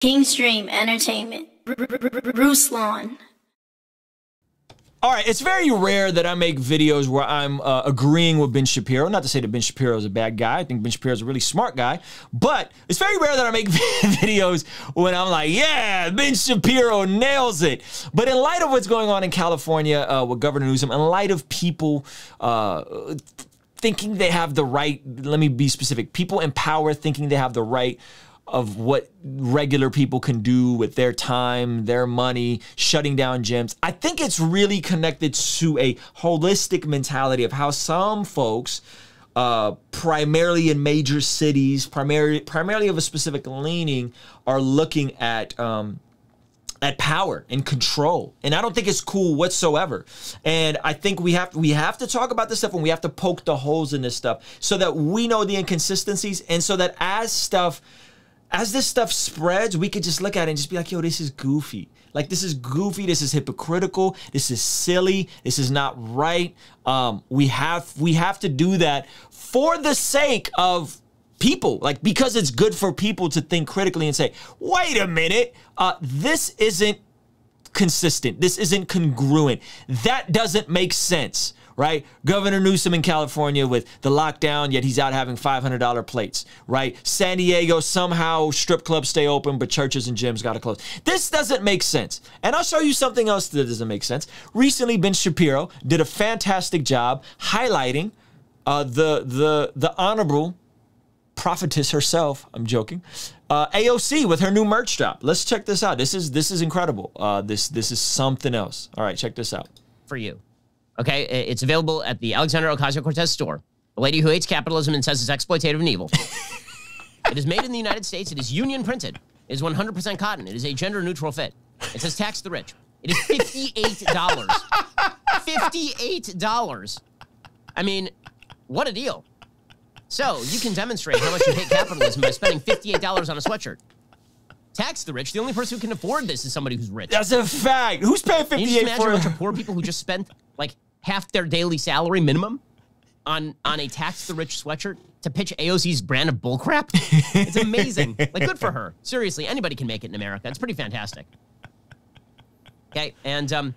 Kingstream Entertainment. Ruslan. All right, it's very rare that I make videos where I'm agreeing with Ben Shapiro. Not to say that Ben Shapiro is a bad guy. I think Ben Shapiro is a really smart guy. But it's very rare that I make videos when I'm like, yeah, Ben Shapiro nails it. But in light of what's going on in California with Governor Newsom, in light of people thinking they have the right, let me be specific, people in power thinking they have the right of what regular people can do with their time, their money, shutting down gyms. I think it's really connected to a holistic mentality of how some folks, primarily in major cities, primarily of a specific leaning, are looking at power and control. And I don't think it's cool whatsoever. And I think we have to talk about this stuff, and we have to poke the holes in this stuff so that we know the inconsistencies, and so that as this stuff spreads, we could just look at it and just be like, yo, this is goofy. Like, this is goofy. This is hypocritical. This is silly. This is not right. We have to do that for the sake of people, like, because it's good for people to think critically and say, wait a minute, this isn't consistent. This isn't congruent. That doesn't make sense. Right? Governor Newsom in California with the lockdown, yet he's out having $500 plates, right? San Diego, somehow strip clubs stay open, but churches and gyms got to close. This doesn't make sense. And I'll show you something else that doesn't make sense. Recently, Ben Shapiro did a fantastic job highlighting the honorable prophetess herself, I'm joking, AOC with her new merch drop. Let's check this out. This is incredible. This is something else. All right, check this out. For you. Okay, it's available at the Alexander Ocasio-Cortez store. The lady who hates capitalism and says it's exploitative and evil. It is made in the United States. It is union printed. It is 100% cotton. It is a gender-neutral fit. It says tax the rich. It is $58. $58. I mean, what a deal. So you can demonstrate how much you hate capitalism by spending $58 on a sweatshirt. Tax the rich. The only person who can afford this is somebody who's rich. That's a fact. Who's paying $58 for it? Can you just imagine a bunch of poor people who just spent like half their daily salary minimum on a tax the rich sweatshirt to pitch AOC's brand of bullcrap? It's amazing. Like, good for her. Seriously, anybody can make it in America. It's pretty fantastic. Okay, and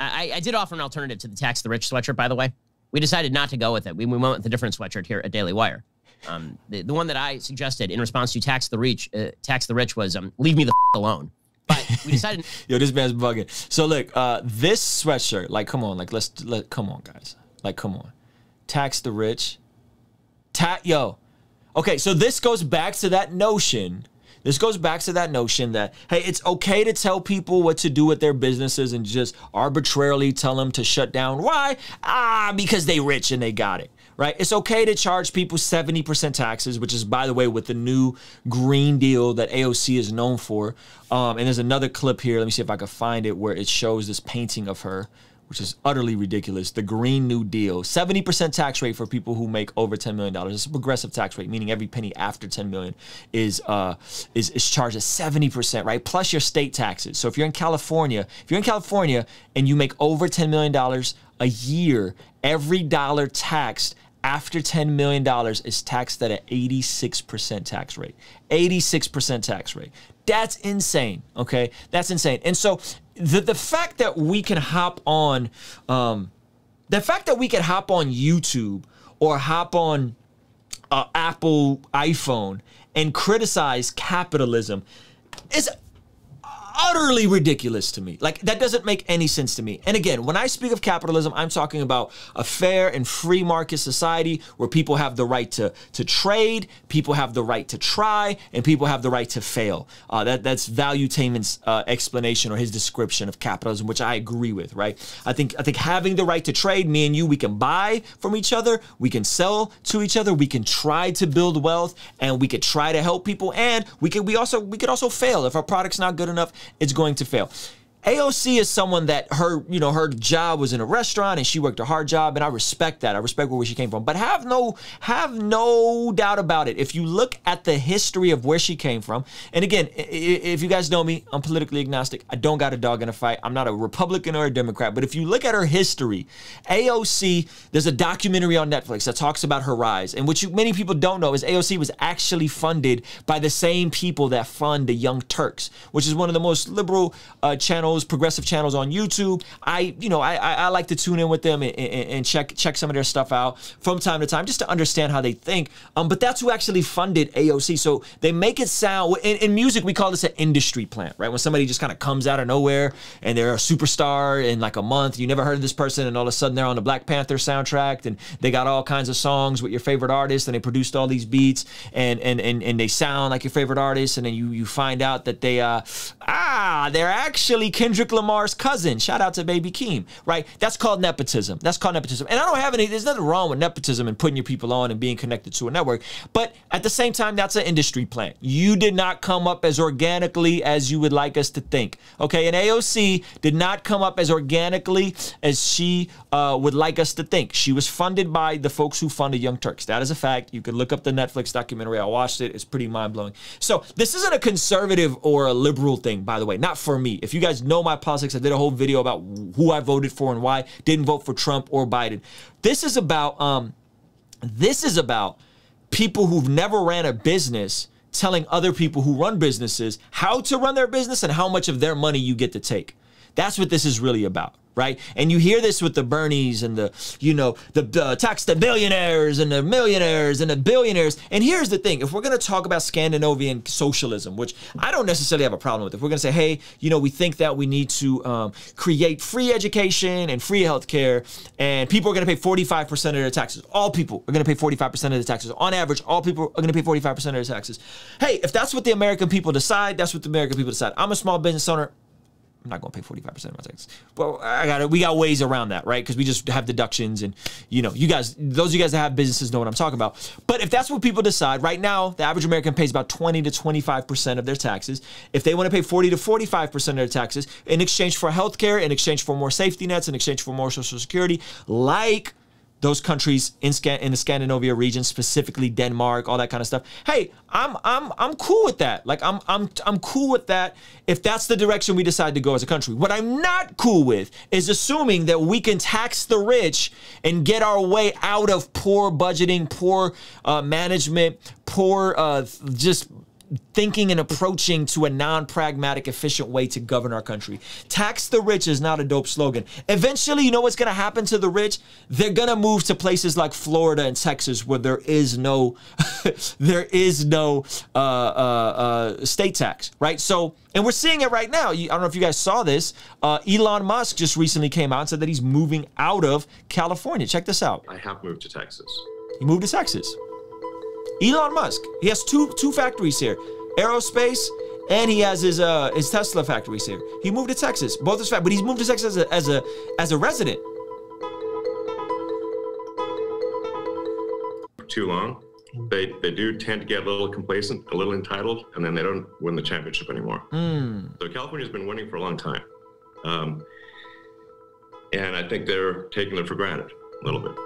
I did offer an alternative to the tax the rich sweatshirt, by the way. We decided not to go with it. We went with a different sweatshirt here at Daily Wire. The one that I suggested in response to tax the rich was leave me the alone. But we decided. Yo, this man's bugging. So look, this sweatshirt, like, come on, like, come on, guys, like, come on, tax the rich, yo. Okay, so this goes back to that notion. This goes back to that notion that, hey, it's okay to tell people what to do with their businesses and just arbitrarily tell them to shut down. Why? Because they rich and they got it. Right? It's okay to charge people 70% taxes, which is, by the way, with the new Green Deal that AOC is known for. And there's another clip here. Let me see if I can find it where it shows this painting of her, which is utterly ridiculous. The Green New Deal, 70% tax rate for people who make over $10 million. It's a progressive tax rate, meaning every penny after $10 million is charged at 70%, right? Plus your state taxes. So if you're in California and you make over $10 million a year, every dollar taxed after $10 million is taxed at an 86% tax rate. 86% tax rate. That's insane, okay? That's insane. And so the fact that we can hop on, YouTube or hop on Apple iPhone and criticize capitalism is utterly ridiculous to me. Like, that doesn't make any sense to me. And again, when I speak of capitalism, I'm talking about a fair and free market society where people have the right to trade, people have the right to try, and people have the right to fail. That's Valuetainment's explanation or his description of capitalism, which I agree with, right? I think having the right to trade, me and you, we can buy from each other, we can sell to each other, we can try to build wealth, and we could try to help people, and we could also fail. If our product's not good enough, it's going to fail. AOC is someone that her job was in a restaurant and she worked a hard job, and I respect that. I respect where she came from. But have no doubt about it. If you look at the history of where she came from, and again, if you guys know me, I'm politically agnostic. I don't got a dog in a fight. I'm not a Republican or a Democrat. But if you look at her history, AOC, there's a documentary on Netflix that talks about her rise. And what many people don't know is AOC was actually funded by the same people that fund the Young Turks, which is one of the most liberal channels, progressive channels on YouTube. I like to tune in with them and check some of their stuff out from time to time just to understand how they think. But that's who actually funded AOC. So they make it sound, in music, we call this an industry plant, right? When somebody just kind of comes out of nowhere and they're a superstar in like a month, you never heard of this person, and all of a sudden they're on the Black Panther soundtrack, and they got all kinds of songs with your favorite artist, and they produced all these beats, and they sound like your favorite artist, and then you find out that they're actually Kendrick Lamar's cousin. Shout out to Baby Keem, right? That's called nepotism. There's nothing wrong with nepotism and putting your people on and being connected to a network. But at the same time, that's an industry plant. You did not come up as organically as you would like us to think, okay? And AOC did not come up as organically as she would like us to think. She was funded by the folks who funded Young Turks. That is a fact. You could look up the Netflix documentary. I watched it. It's pretty mind-blowing. So this isn't a conservative or a liberal thing, by the way. Not for me. If you guys know my politics, I did a whole video about who I voted for and why. Didn't vote for Trump or Biden. This is about people who've never ran a business telling other people who run businesses how to run their business and how much of their money you get to take. That's what this is really about, right? And you hear this with the Bernies and the tax the billionaires and the millionaires and the billionaires. And here's the thing. If we're going to talk about Scandinavian socialism, which I don't necessarily have a problem with, if we're going to say, hey, we think that we need to create free education and free healthcare, and people are going to pay 45% of their taxes. All people are going to pay 45% of their taxes. On average, all people are going to pay 45% of their taxes. Hey, if that's what the American people decide, that's what the American people decide. I'm a small business owner. I'm not going to pay 45% of my taxes. Well, we got ways around that, right? Because we just have deductions, and those of you guys that have businesses know what I'm talking about. But if that's what people decide, right now, the average American pays about 20 to 25% of their taxes. If they want to pay 40 to 45% of their taxes in exchange for healthcare, in exchange for more safety nets, in exchange for more Social Security, like those countries in the Scandinavia region, specifically Denmark, all that kind of stuff. Hey, I'm cool with that. Like I'm cool with that if that's the direction we decide to go as a country. What I'm not cool with is assuming that we can tax the rich and get our way out of poor budgeting, poor management, poor just thinking and approaching to a non-pragmatic, efficient way to govern our country. Tax the rich is not a dope slogan. Eventually, you know what's going to happen to the rich? They're going to move to places like Florida and Texas where there is no state tax, right? So, and we're seeing it right now. I don't know if you guys saw this. Elon Musk just recently came out and said that he's moving out of California. Check this out. I have moved to Texas. He moved to Texas. Elon Musk, he has two factories here, aerospace, and he has his Tesla factories here. He moved to Texas, both his but he's moved to Texas as a resident. Too long, they do tend to get a little complacent, a little entitled, and then they don't win the championship anymore. So California's been winning for a long time, and I think they're taking it for granted a little bit.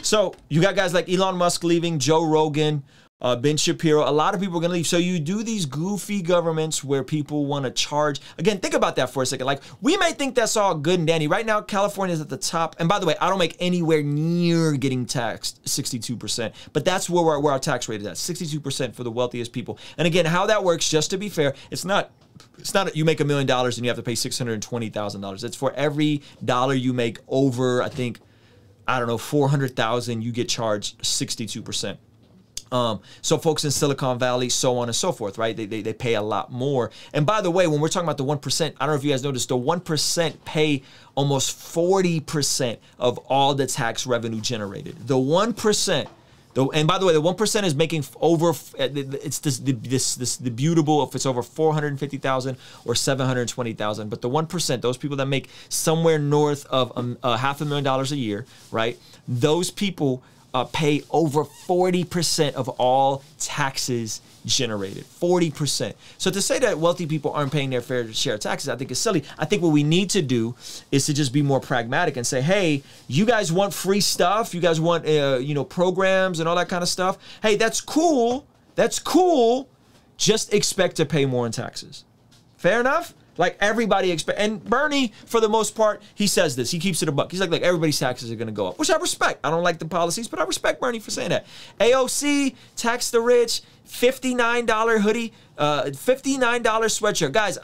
So you got guys like Elon Musk leaving, Joe Rogan, Ben Shapiro. A lot of people are going to leave. So you do these goofy governments where people want to charge. Again, think about that for a second. Like, we may think that's all good and dandy. Right now, California is at the top. And by the way, I don't make anywhere near getting taxed 62%. But that's where our tax rate is at, 62% for the wealthiest people. And again, how that works, just to be fair, it's not you make $1 million and you have to pay $620,000. It's for every dollar you make over, I think, I don't know, 400,000, you get charged 62%. So folks in Silicon Valley, so on and so forth, right? They pay a lot more. And by the way, when we're talking about the 1%, I don't know if you guys noticed, the 1% pay almost 40% of all the tax revenue generated. The 1% And by the way, the 1% is making over, it's this debutable if it's over 450,000 or 720,000. But the 1%, those people that make somewhere north of $500,000 a year, right? Those people pay over 40% of all taxes generated. 40%. So to say that wealthy people aren't paying their fair share of taxes, I think is silly. I think what we need to do is to just be more pragmatic and say, hey, you guys want free stuff? You guys want, programs and all that kind of stuff? Hey, that's cool. That's cool. Just expect to pay more in taxes. Fair enough? Like everybody expect, and Bernie, for the most part, he says this. He keeps it a buck. He's like, everybody's taxes are going to go up, which I respect. I don't like the policies, but I respect Bernie for saying that. AOC, tax the rich, $59 hoodie, $59 sweatshirt. Guys,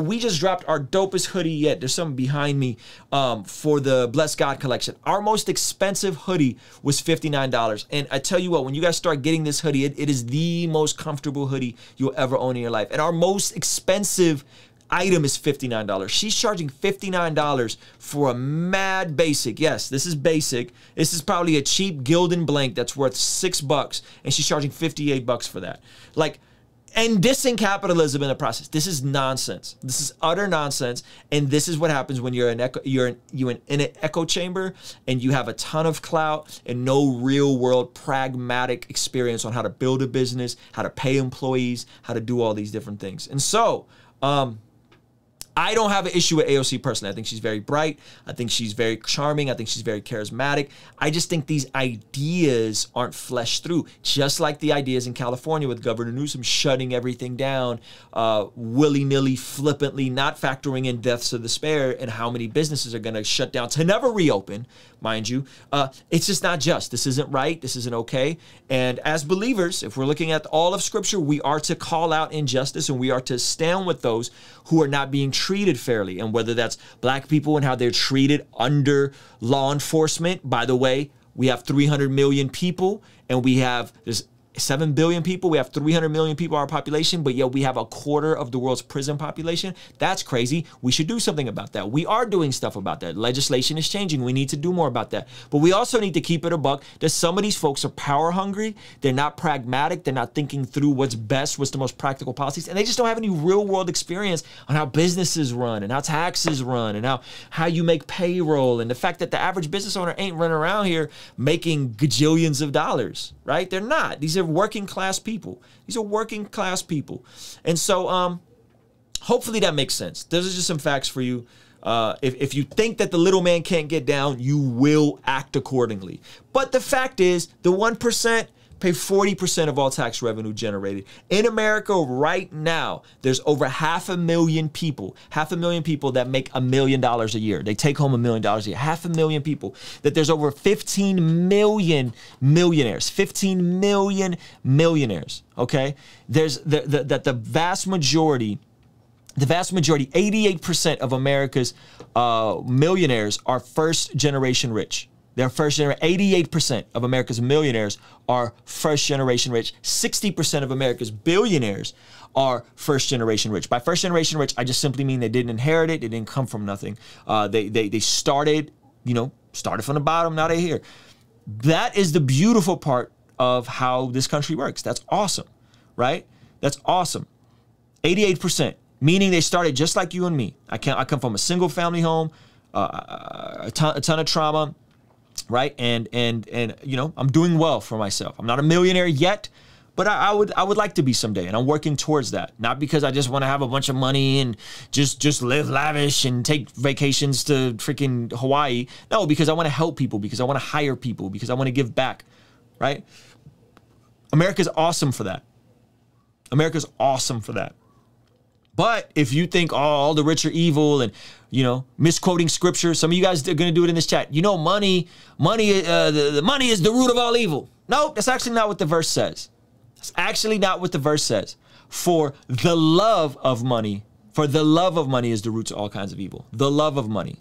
we just dropped our dopest hoodie yet. There's something behind me for the Bless God collection. Our most expensive hoodie was $59. And I tell you what, when you guys start getting this hoodie, it is the most comfortable hoodie you'll ever own in your life. And our most expensive item is $59. She's charging $59 for a mad basic. Yes, this is basic. This is probably a cheap Gildan blank that's worth $6, and she's charging $58 for that. And dissing capitalism in the process. This is nonsense. This is utter nonsense. And this is what happens when you're in an echo chamber and you have a ton of clout and no real world pragmatic experience on how to build a business, how to pay employees, how to do all these different things. And so, I don't have an issue with AOC personally. I think she's very bright. I think she's very charming. I think she's very charismatic. I just think these ideas aren't fleshed through, just like the ideas in California with Governor Newsom shutting everything down willy-nilly, flippantly, not factoring in deaths of despair and how many businesses are going to shut down to never reopen, mind you. It's just not just. This isn't right. This isn't okay. And as believers, if we're looking at all of Scripture, we are to call out injustice and we are to stand with those who are not being treated fairly. And whether that's black people and how they're treated under law enforcement. By the way, we have 300 million people and there's 7 billion people. We have 300 million people in our population, but yet we have a quarter of the world's prison population. That's crazy. We should do something about that. We are doing stuff about that. Legislation is changing. We need to do more about that. But we also need to keep it a buck that some of these folks are power hungry. They're not pragmatic. They're not thinking through what's best, what's the most practical policies. And they just don't have any real world experience on how businesses run and how taxes run and how you make payroll. And the fact that the average business owner ain't running around here making gajillions of dollars, right? They're not. These are working class people. These are working class people. And so hopefully that makes sense. Those are just some facts for you. If you think that the little man can't get down, you will act accordingly. But the fact is, the 1% pay 40% of all tax revenue generated. In America right now, there's over 500,000 people that make $1 million a year. They take home $1 million a year. 500,000 people. That there's over 15 million millionaires. 15 million millionaires, okay? There's the vast majority, 88% of America's millionaires are first generation rich. They're first generation. 88% of America's millionaires are first generation rich. 60% of America's billionaires are first generation rich. By first generation rich, I just simply mean they didn't inherit it. They didn't come from nothing. They started from the bottom. Now they're here. That is the beautiful part of how this country works. That's awesome, right? That's awesome. 88%, meaning they started just like you and me. I come from a single family home, a ton of trauma. Right. And I'm doing well for myself. I'm not a millionaire yet, but I would like to be someday. And I'm working towards that. Not because I just want to have a bunch of money and just live lavish and take vacations to freaking Hawaii. No, because I want to help people, because I want to hire people, because I want to give back. Right. America's awesome for that. America's awesome for that. But if you think, all the rich are evil and, misquoting scripture, some of you guys are going to do it in this chat. Money is the root of all evil. No, that's actually not what the verse says. That's actually not what the verse says. For the love of money is the root to all kinds of evil. The love of money.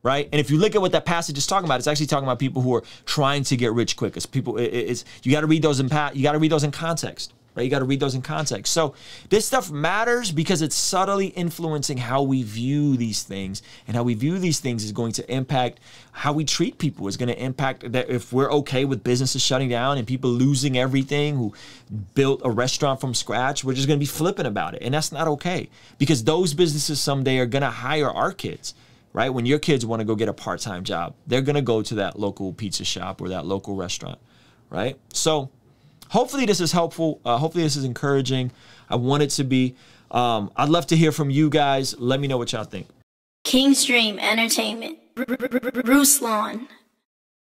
Right? And if you look at what that passage is talking about, it's actually talking about people who are trying to get rich quick. It's people. You got to read those in context. right? You got to read those in context. So this stuff matters because it's subtly influencing how we view these things, and how we view these things is going to impact how we treat people. It's going to impact that if we're okay with businesses shutting down and people losing everything who built a restaurant from scratch, we're just going to be flippant about it. And that's not okay, because those businesses someday are going to hire our kids, right? When your kids want to go get a part-time job, they're going to go to that local pizza shop or that local restaurant, right? So hopefully this is helpful. Hopefully this is encouraging. I want it to be. I'd love to hear from you guys. Let me know what y'all think. King's Dream Entertainment. Ruslan